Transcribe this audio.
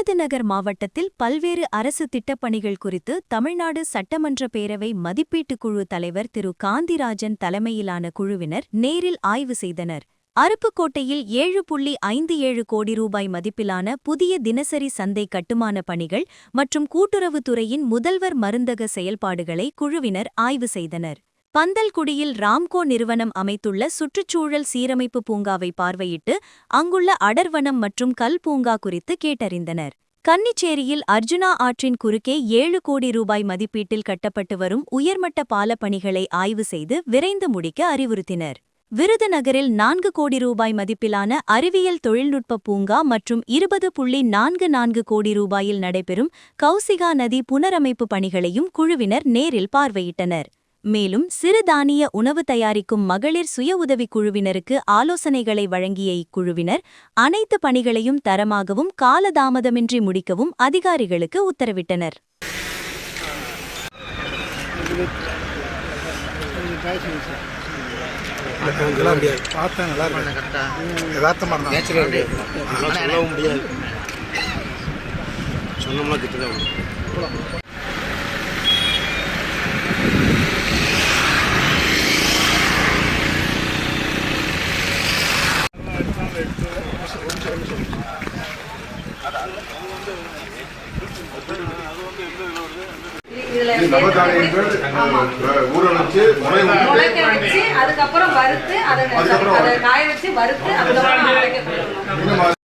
விருதுநகர் மாவட்டத்தில் பல்வேறு அரசு திட்டப்பணிகள் குறித்து தமிழ்நாடு சட்டமன்ற பேரவை மதிப்பீட்டுக் குழு தலைவர் திரு காந்திராஜன் தலைமையிலான குழுவினர் நேரில் ஆய்வு செய்தனர். அருப்புக்கோட்டையில் 7.57 கோடி ரூபாய் மதிப்பிலான புதிய தினசரி சந்தை கட்டுமான பணிகள் மற்றும் கூட்டுறவுத்துறையின் முதல்வர் மருந்தக செயல்பாடுகளை குழுவினர் ஆய்வு செய்தனர். பந்தல்குடியில் ராம்கோ நிறுவனம் அமைத்துள்ள சுற்றுச்சூழல் சீரமைப்பு பூங்காவை பார்வையிட்டு அங்குள்ள அடர்வனம் மற்றும் கல் பூங்கா குறித்து கேட்டறிந்தனர். கன்னிச்சேரியில் அர்ஜுனா ஆற்றின் குறுக்கே 7 கோடி ரூபாய் மதிப்பீட்டில் கட்டப்பட்டு வரும் உயர்மட்ட பால பணிகளை ஆய்வு செய்து விரைந்து முடிக்க அறிவுறுத்தினர். விருதுநகரில் 4 கோடி ரூபாய் மதிப்பிலான அறிவியல் தொழில்நுட்ப பூங்கா மற்றும் 20.44 கோடி ரூபாயில் நடைபெறும் கௌசிகா நதி புனரமைப்பு பணிகளையும் குழுவினர் நேரில் பார்வையிட்டனர். மேலும் சிறுதானிய உணவு தயாரிக்கும் மகளிர் சுய உதவிக் குழுவினருக்கு ஆலோசனைகளை வழங்கிய இக்குழுவினர் அனைத்து பணிகளையும் தரமாகவும் காலதாமதமின்றி முடிக்கவும் அதிகாரிகளுக்கு உத்தரவிட்டனர். அதுக்கப்புறம் வறுத்து அதை காய வச்சு வறுத்து அதுக்கப்புறம்